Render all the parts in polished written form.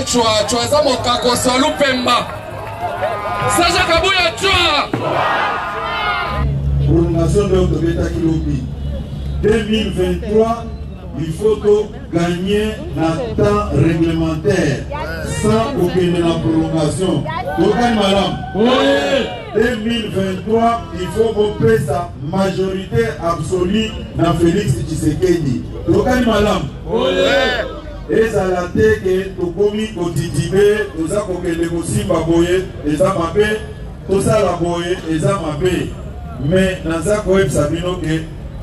Chwa mokako solu pemba. Sacha Kabuya chwa. Prolongation de l'Autobeta Kilobi. 2023, il faut gagner le temps réglementaire sans aucune prolongation. Oui. 2023, il faut couper sa majorité absolue dans Félix Tshisekedi. Oui. Et ça l'a été que tout comme Kotitibé, tout ça pour que les Mossi Baboye, et ça m'a fait, tout ça la boye, et ça m'a fait. Mais dans ça, ça veut dire que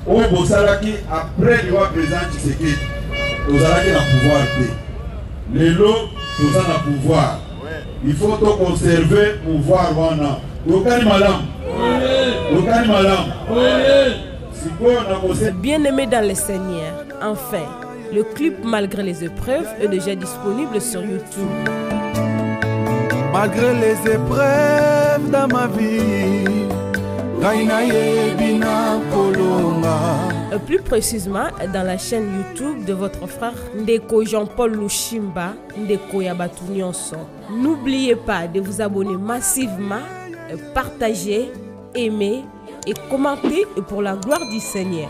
au Bossalaki, après le roi président Tshisekedi, tout ça qui a le pouvoir. Les lots, tout ça a le pouvoir. Il faut conserver le pouvoir. Bien-aimé dans le Seigneur, enfin, le clip Malgré les épreuves est déjà disponible sur YouTube. Malgré les épreuves dans ma vie, plus précisément dans la chaîne YouTube de votre frère Ndeko Jean-Paul Lushimba, Ndeko Yabatu Nyonso. N'oubliez pas de vous abonner massivement, partager, aimer et commenter pour la gloire du Seigneur.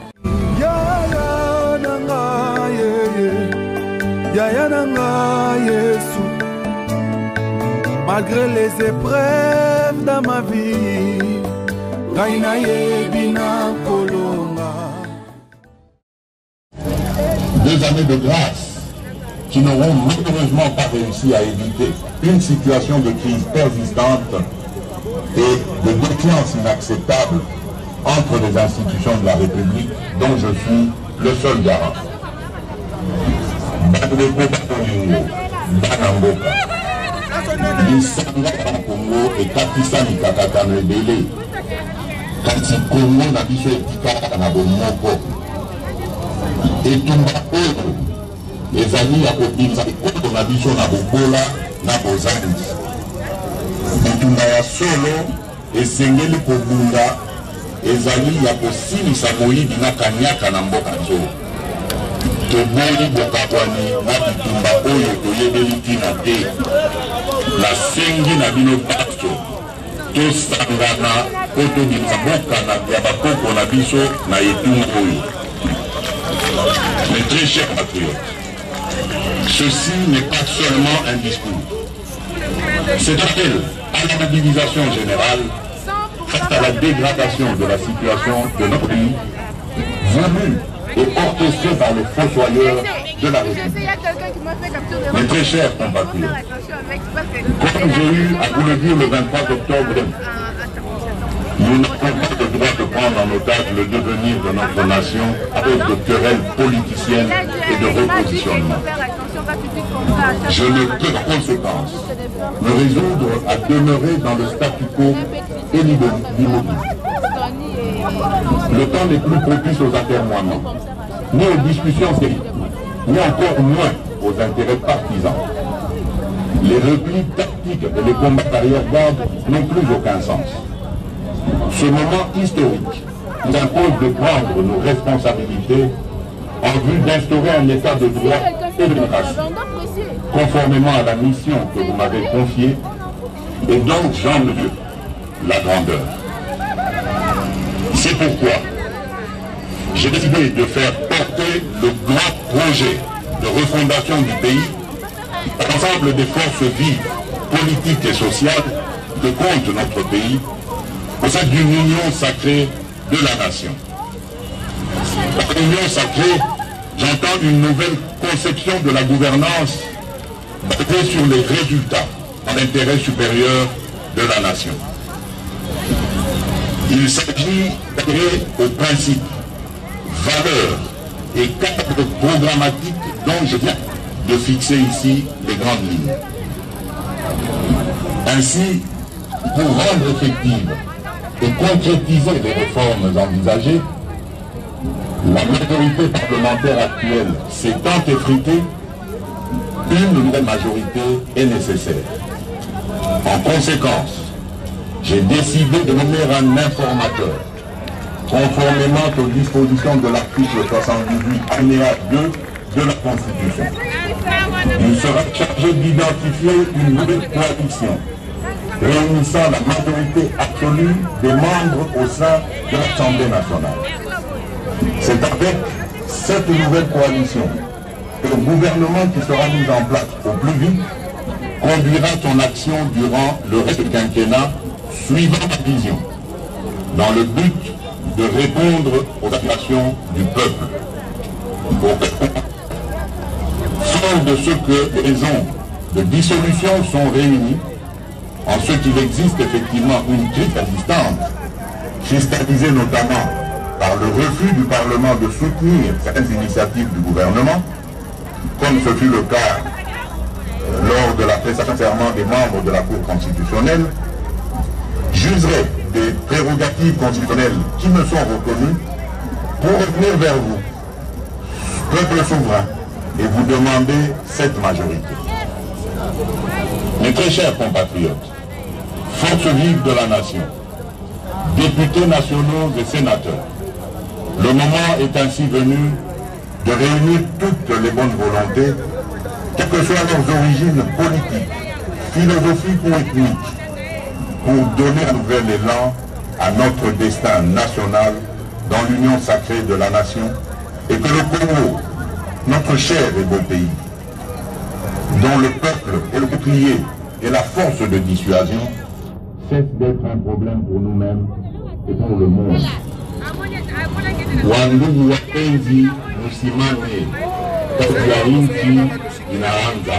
Malgré les épreuves dans ma vie, 2 années de grâce qui n'auront malheureusement pas réussi à éviter une situation de crise persistante et de défiance inacceptable entre les institutions de la République dont je suis le seul garant. Lisanga en Congo et Katisa Nikakata Nebele. Kasi Congo na biso etikaka na bomoko. Etumba oyo ezali ya kobimisa ekolo na biso na bobola na bozandi. Etumba ya solo esengeli kobunda ezali ya kosilisa moyibi na kanyaka na mboka zo. Toboyi bokabwani na bitumba oyo toyebeli tina te. La sengi na bino bato tosangana koto bimboka na ya bakoko na biso na etumba oyo. Mes très chers patriotes, ceci n'est pas seulement un discours. C'est appel à la mobilisation générale face à la dégradation de la situation de notre pays, voulue et orchestrée par les fossoyeurs de la République. Mes très chers compatriotes, comme j'ai eu à vous le dire le 23 octobre, nous n'avons pas le droit de prendre en otage le devenir de notre nation à cause de querelles politiciennes et de repositionnement. Je ne peux en conséquence me résoudre à demeurer dans le statu quo et l'immobile. Le temps n'est plus propice aux atermoiements, ni aux discussions sérieuses, ni encore moins aux intérêts partisans. Les replis tactiques et les combats arrière-garde n'ont plus aucun sens. Ce moment historique nous impose de prendre nos responsabilités en vue d'instaurer un état de droit et de démocratie, conformément à la mission que vous m'avez confiée, et donc j'en mesure la grandeur. C'est pourquoi j'ai décidé de faire porter le grand projet de refondation du pays à l'ensemble des forces vives, politiques et sociales que compte notre pays, au sein d'une union sacrée de la nation. Par union sacrée, j'entends une nouvelle conception de la gouvernance basée sur les résultats en intérêt supérieur de la nation. Il s'agit d'adhérer aux principes, valeurs et cadres programmatiques dont je viens de fixer ici les grandes lignes. Ainsi, pour rendre effective et concrétiser les réformes envisagées, la majorité parlementaire actuelle s'étant effritée, une nouvelle majorité est nécessaire. En conséquence, j'ai décidé de nommer un informateur conformément aux dispositions de l'article 78 alinéa 2 de la Constitution. Il sera chargé d'identifier une nouvelle coalition réunissant la majorité absolue des membres au sein de l'Assemblée nationale. C'est avec cette nouvelle coalition que le gouvernement qui sera mis en place au plus vite conduira son action durant le reste du quinquennat suivant la vision, dans le but de répondre aux aspirations du peuple. Sauf de ce que les raisons de dissolution sont réunies, en ce qu'il existe effectivement une crise existante, cristallisée notamment par le refus du Parlement de soutenir certaines initiatives du gouvernement, comme ce fut le cas lors de la prestation de serment des membres de la Cour constitutionnelle, j'userai des prérogatives constitutionnelles qui me sont reconnues pour revenir vers vous, peuple souverain, et vous demander cette majorité. Mes très chers compatriotes, forces vives de la nation, députés nationaux et sénateurs, le moment est ainsi venu de réunir toutes les bonnes volontés, quelles que soient leurs origines politiques, philosophiques ou ethniques, pour donner un nouvel élan à notre destin national dans l'union sacrée de la nation, et que le Congo, notre cher et beau pays, dont le peuple est le bouclier et la force de dissuasion, cesse d'être un problème pour nous-mêmes et pour le monde. Wandugu wapenzi, msimame, kazi ya nchi inaanza.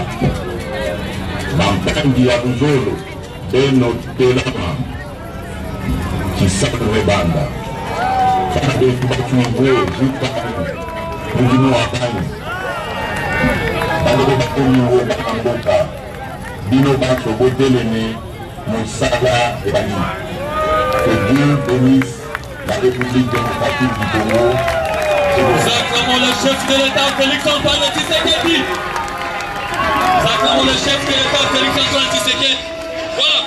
Mampandi ya Luzolo, Beno Telama, Kisakwe Banda, Kade Kubachungo, Jukani, Mujino Wakani, Bando Bakonyo Bakamboka, Bino Bacho Botelene, Moussala et Bani. Que Dieu bénisse la République démocratique du Congo. Nous acclamons le chef de l'État, Félix-Antoine Tshisekedi. Nous acclamons le chef de l'État, Félix-Antoine Tshisekedi. Voilà.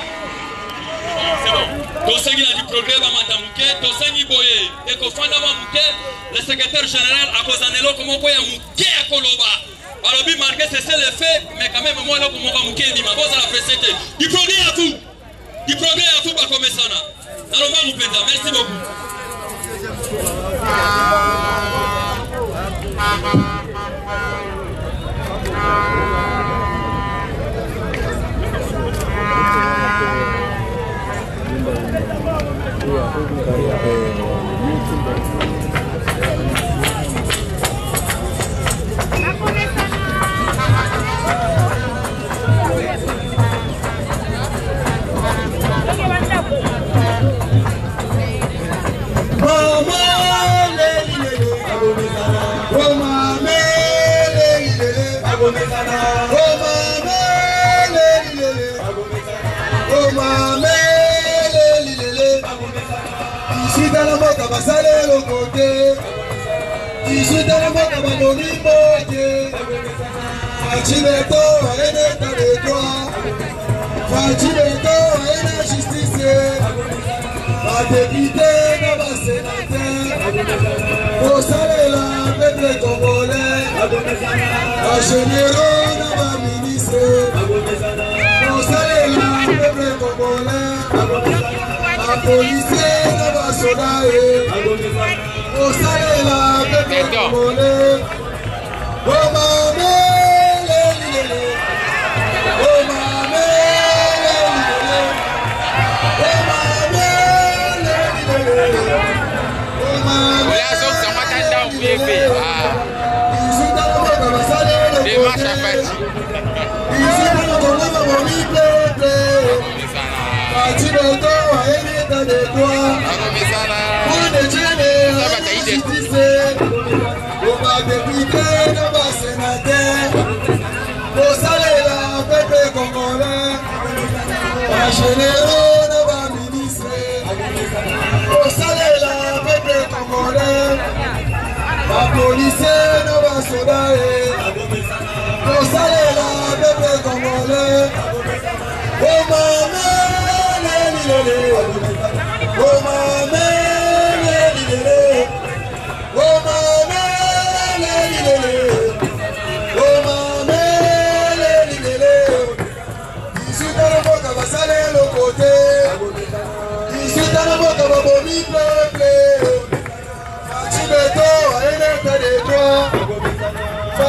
C'est bon. Tosengi na du progrès bamata muke, tosengi boye. Eko fanda ba muke, le secrétaire général a kozanelo comment boya muke ya koloba. Alors bi marqué c'est le fait, mais quand même moi là pour mon muke ni ma boza la précédente. Du progrès à tout. Du progrès à tout ba komesana. Alors moi vous merci beaucoup.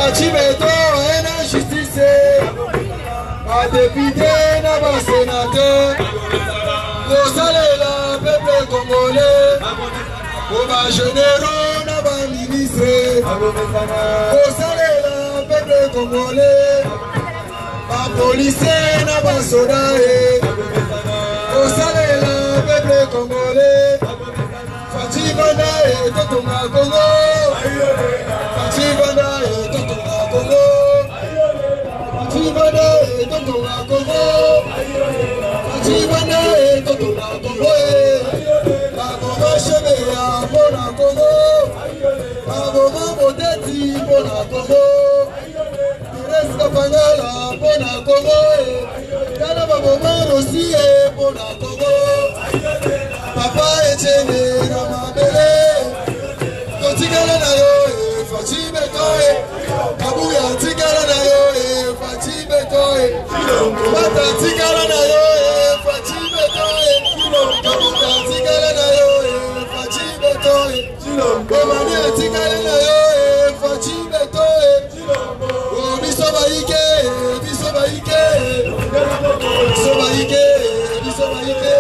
Fachimeto et la justice, pas député, n'a pas sénateur, au salaire la peuple congolais, au bas généraux, n'a pas ministre, au salaire la peuple congolais, pas policier, n'a pas soldat, au salaire la peuple congolais, Fatibana et Totonga Congo, Fatibana et Totonga Congo, Fatibana et Totonga Congo, Fatibana et Totonga Congo, Baboma Chebea Bona Congo, Baboma Modeti Bona Congo, Tereska Pangala Bona Congo, Yana Baboma Rossi Bona Congo, Papa Etienne Ramabele, Totigala na yo, Fatime Toye, Kabuya Tigala na yo, Fatime Toye, Mata Tigala na yo, Fatime Toye, Kabuya Tigala na yo, Fatime Toye, Omani Tigala na yo, Fatime Toye, O Bisoba Ike, Bisoba Ike, Bisoba Ike, Bisoba Ike.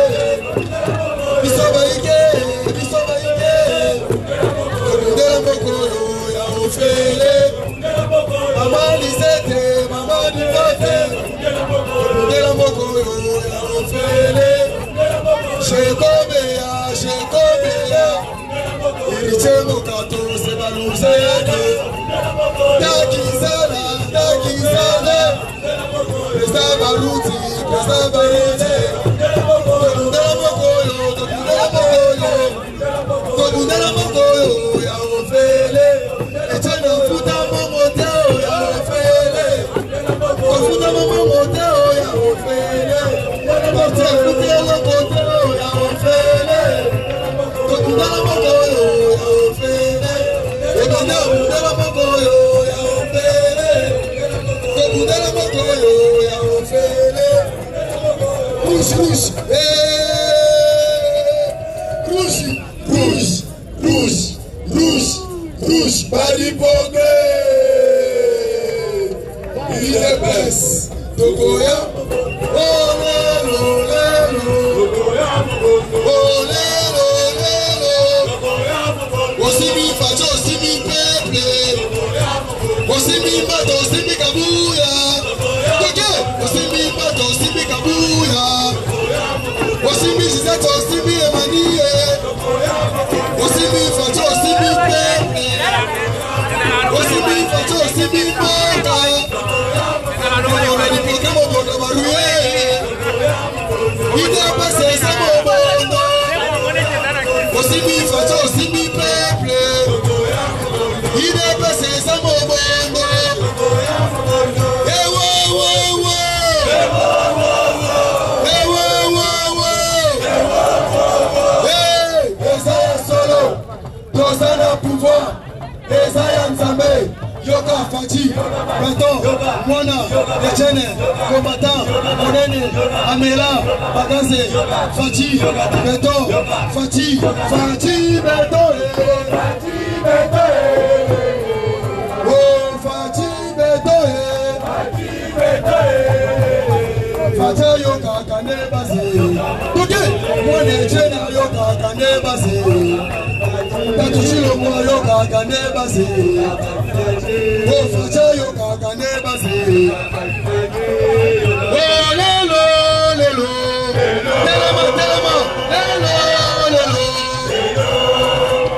Bisoba ike, Kondela mokolo ya ofele, Mama Lisete, Mama Dikote, Kondela mokolo ya ofele, Shekobeya, Shekobeya, Iriche mokato se baluzeke, Takizala, Takizala, Presta baruti, Presta baruti, Kondela mokolo, Kondela mokolo ya ofele, Echena futa momoteo ya ofele, Kofuta momoteo ya ofele, Kote futa lokoteo ya ofele, Kondela mokolo ya ofele, Kondela mokolo ya ofele, Kondela mokolo ya ofele, Rouge, rouge, rouge, rouge, rouge, rouge, rouge, Badiponge, il est baisse, Togoya, oh lelo, lelo, oh lelo, lelo, Osimi Facho, Osimi Pepe, Osimi Mato, Osimi Kabuya, Osimi Mato, Osimi Kabuya, Osimi Gisette, Osimi Emanie, Osimi Facho, Osimi Pepe, Osimi Facho, Osimi Maka, on a dit pour que mon bon maroué, il est passé sa bon, Osimi Facho, Osimi Pepe, il est passé sa bon, Dosana pouvoir, Esayan Zambé, Yoka Fati, Baton, Mona, Etienne, Combattant, Monene, Amela, Bagaze, Fati, Beton, Fati, Fati, Beton, Fati, Beton, oh Fati, Beton, Fati, Beton, Fati, Yoka Kane Base, Touké, Mone Etienne, Yoka Kane Base. Tatushilo mwa yoka kanebase, Ofacha yoka kanebase. Oh lelo lelo, telema telema, lelo lelo.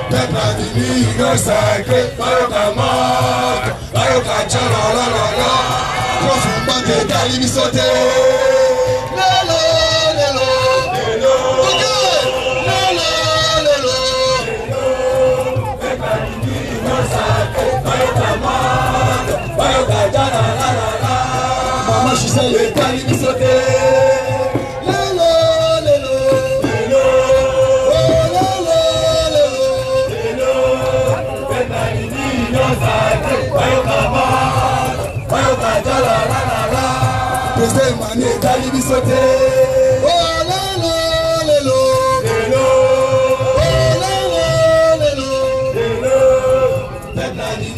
Pepla dimi no sacre, bayoka mort, bayoka chala la la la. Profumba te kalimi sote. Lelo lelo, okay, lelo lelo. Mama, she said, "You can't be so dead." Lelo, lelo, lelo, oh lelo, lelo, lelo. Benani no sabe, bayoka ma, bayoka jala la la la. President Mane, can't be so dead. Oh lelo, lelo, lelo, oh lelo, lelo, lelo. Benani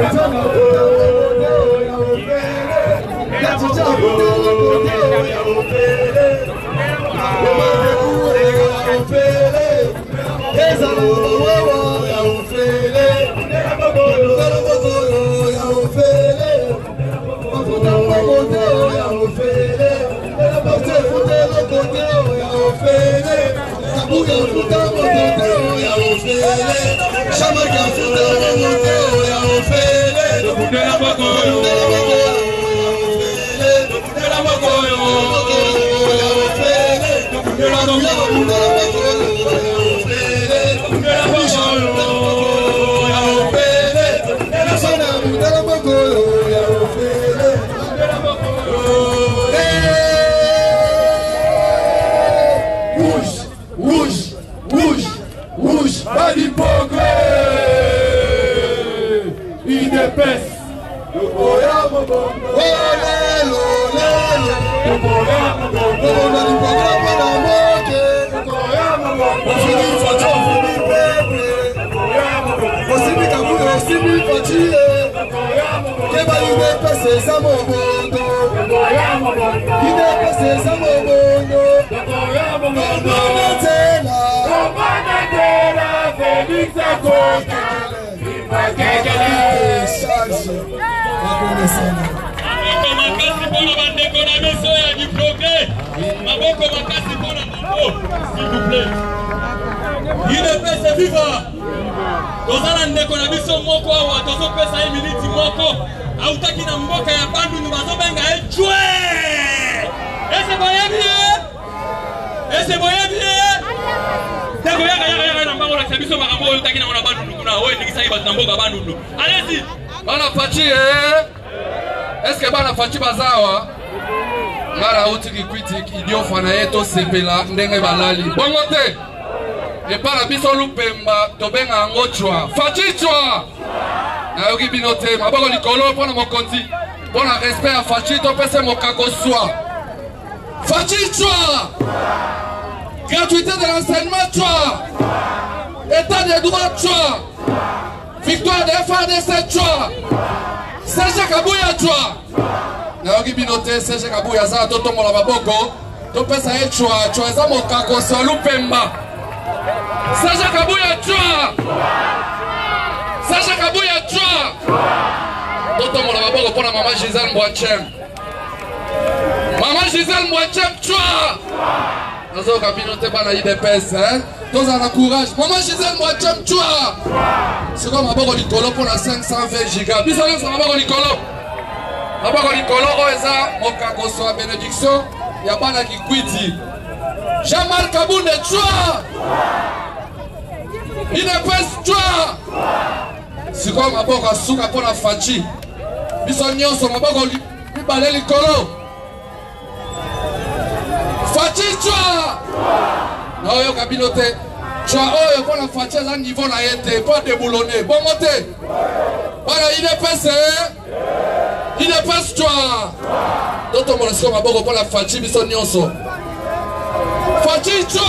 It's S'il vous plaît. UDPS viva. Tozala ndeko na biso moko awa tozopesa ye miniti moko autaki na mboka ya Bandundu bazobenga ejwe. Ese boyebi Ndeko yaka na mbango la biso makambo autaki na mona Bandundu kuna oye nikisa iba na mboka Bandundu. Allez-y. Bana fachi Est-ce que bana fachi bazawa? Ngara utiki critique idio fana yeto sepela ndenge balali. Bongo te. Et par la biso lupemba tobenga ngo chwa. Fachi chwa. Na yoki binote maboko likolo pona mokonzi. Pona respect à fachi to pese mokako swa. Fachi chwa. Gratuité de l'enseignement chwa. État de droit chwa. Victoire de FARDC chwa. Serge Kabuya chwa. Na yoki binote Serge Kabuya za toto mola maboko. To pesa e chwa eza mokako swa lupemba. Serge Kabuya chwa. Serge Kabuya chwa. Toto mola maboko pona mama Gisèle Mbouachem. Mama Gisèle Mbouachem chwa. Nazo kabinote bana IDPS tous en courage. Maman Gisèle Mbouachem chwa. C'est comme maboko likolo pona 520 giga. Bisalo sa maboko likolo. Maboko likolo oeza mokako so bénédiction ya bana kikwiti. Jean-Marc Kabunde chwa. IDPS chwa. C'est comme maboko asuka pona fachi. Biso nyonso maboko libale likolo. Fachi chwa. Na oyo kabinote chwa oyo pona fachi za niveau na yete pas déboulonné. Bon moté. Bana IDPS chwa. Toto mona siko maboko pona fachi biso nyonso. Fachi chwa.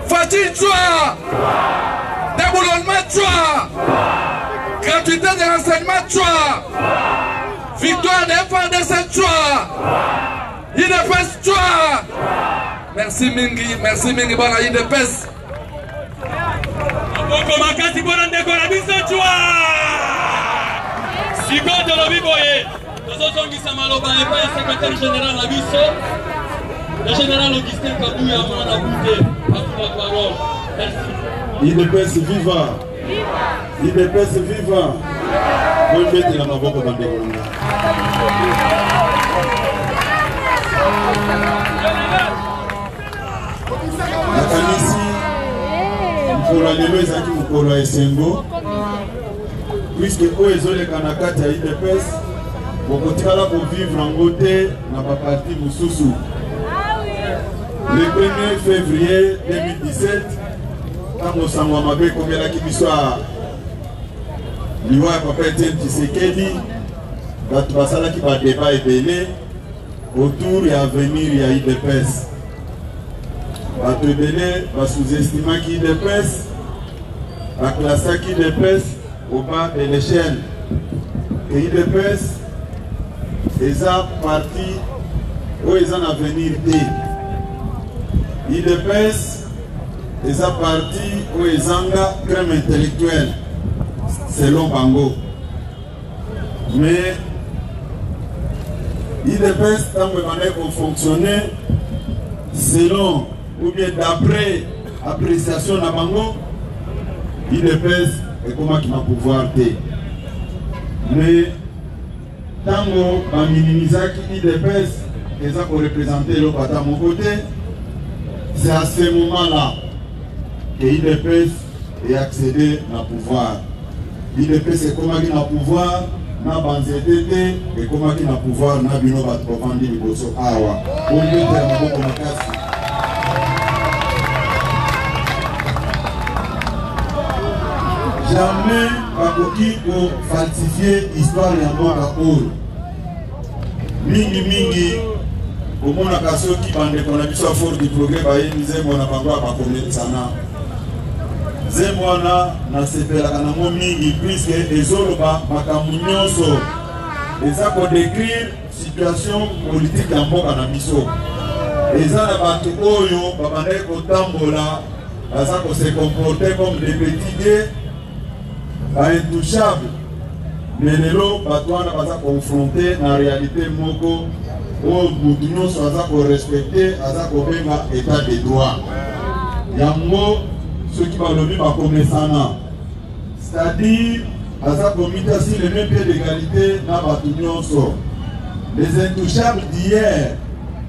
Fachi chwa. Déboulonnement chwa. Gratuité de l'enseignement chwa. Victoire de FARDC chwa. IDPS chwa. Merci mingi bana IDPS. Aboko makasi bona ndeko na biso chwa. Sikoto lobi boye. Tozozongisa maloba epa ya secrétaire général na biso. Le général Augustin Kabuya mwana bute akula parole. Merci. IDPS viva. IDPS viva. Bonne fête la maboko bandeko. Nakanisi mkola lelo ezaki mkola esengo puisque oyo ezoleka na kati ya IDPS bokotikala kovivre yango te na baparti mosusu. Le 1er février 2017 ntango sango ya mabe ekomelaki biso ya liwa ya papa Etienne Tshisekedi bato basalaki badeba ebele autour ya avenir ya IDPS. Bato ebele basous-estimaki IDPS, baklasaki IDPS au bas de l'échelle. Et IDPS, ils ont parti où ils ont un avenir. IDPS, ils ont parti où ils ont un crème intellectuelle, selon Bango. Mais IDPS, tant que fonctionner selon ou bien d'après appréciation de Bango, IDPS est comment qui va pouvoir faire. Mais tant que minimisaki IDPS, ils ont représenté le à mon côté, c'est à ce moment-là que IDPS est accédé au pouvoir. IDPS est comment qui a pouvoir na banzetete et comment qui a pouvoir na bino bat provandi liboso awa. Pour le terme beaucoup makasi. Jamais bakoki pour falsifier l'histoire ya mboka oyo. Mingi komona kaso ki bande kona biso fort du progrès ba yinze mona bango abakomeli sana. Zemwana na sepela kana mo mingi puisque ezoloba makambo nyonso eza ko décrire situation politique ya mboka na biso. Eza na bato oyo babande kotambola baza ko se comporter comme des petits gays intouchables. Mais lelo bato wana baza confronté na réalité moko o mutu nyonso aza ko respecter aza ko benga état de droit. Yango ceux qui vont lever ma connaissance, c'est-à-dire à sa comité sur le même pied d'égalité dans la Batunion. Les intouchables d'hier,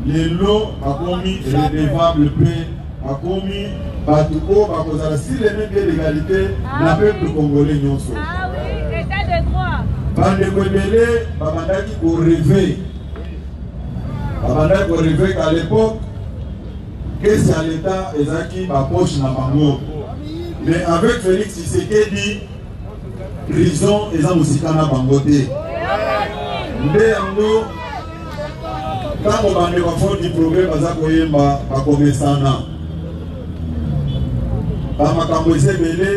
les lots a commis redevable paix, a commis Batouko, a causé sur le même pied d'égalité dans le peuple congolais. Ah oui, état de droit. Bande Kouébélé, Babandaki au rêver. Babandaki au rêver qu'à l'époque, que c'est à l'État, Ezaki, ma poche n'a pas mort. Mais avec Félix Tshisekedi, prison, ils ont aussi qu'à bangoté. Mais en quand on va faire du progrès, on va faire comme ça. On va faire belé,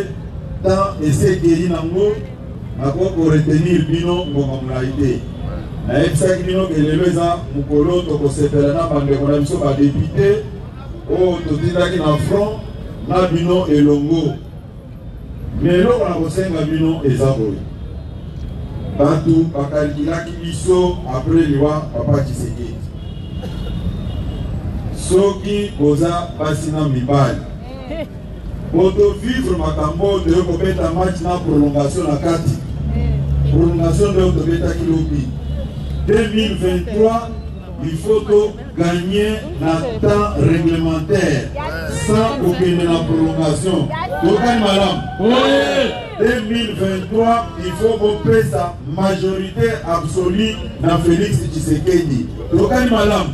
tant essayer de nango, on va retenir bino comme laïté. Na epsaki bino que les gens mukolo to ko sepelana bande ko na biso ba député o to tindaki na front na bino elongo. Mais là on a kosenga bino ezaboy. Bato bakalikilaki biso après liwa papa Tshisekedi. Soki boza basina mibali. Poto vivre makambo de kobeta match na prolongation na kati. Prolongation de kobeta kilobi. 2023, il faut gagner le temps réglementaire sans aucune prolongation. Madame, 2023, il faut couper sa majorité absolue dans Félix Tshisekedi. Madame,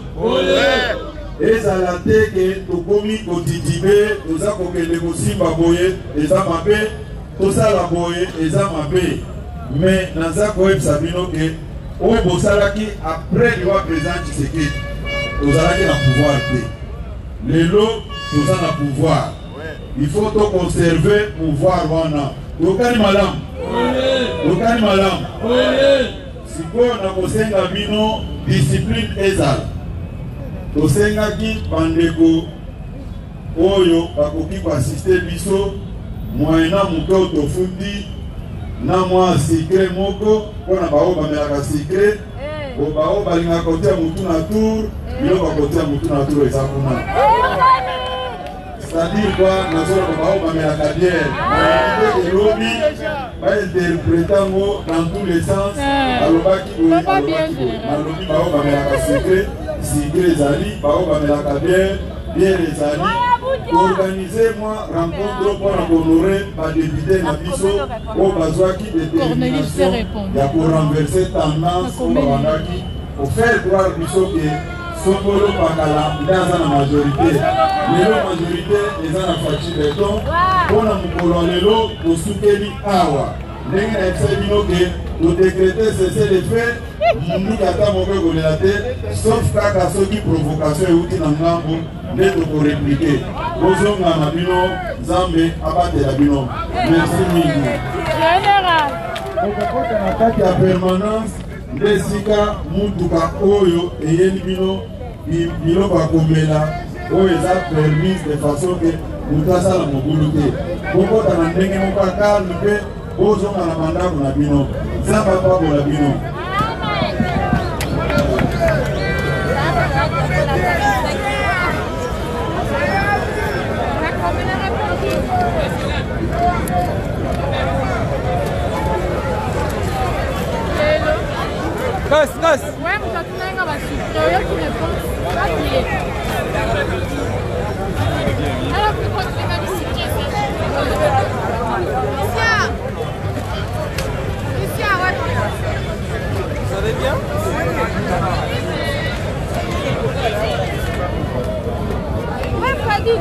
et ça l'a été que tu commis au Titibé, tu as coquillé aussi baboye, et ça m'a fait, tout ça la boye, et ça m'a fait. Mais dans ça, ça veut dire au Bosalaki, après le président Tshisekedi, nous allons le pouvoir. Les lots, nous avons le pouvoir. Il faut conserver le pouvoir. Lokani malam. Lokani malam. Si vous avez une discipline ezal, tosenga ki bandeko oyo bakoki ko assister biso moyena muto tofundi na mwa secret moko pona bao bamelaka secret o bao balinga kotia mutu na tour biloko kotia mutu na tour eza kuna. C'est-à-dire quoi, nous sommes bao bamelaka bière et lobby va interpréter dans tous les sens alobaki alobaki bao bamelaka secret ezali bao bamelaka bière ezali. Organisez-moi rencontre pour honorer ma député na biso au bazwaki détermination ya pour renverser tendance au babandaki pour faire croire biso que Songolo Pakala dans la majorité. Lelo majorité eza na faci beton pona mukolo lelo kosukeli awa ndenge na epesa bino ke todécréter cesser les faits mundu kata moko ekolela te sauf kaka soki provocation euti na ngambo nde tokoreplike bozonga na bino nzambe abatela bino merci mingi. okokota na kati ya permanence nde esika mutuka oyo eyeli bino biloko ya komela oyo eza permise de façon ke moto asala mobulu te bokota na ndenge moko ya calme mpe bozonga na bandako na bino nzambe apakola bino. Gosse. Ouais, mais quand tu n'as pas su, tu ne penses pas plier. Alors, pourquoi tu n'as pas visité Lucia, ouais. Vous allez bien? Ouais, Freddy,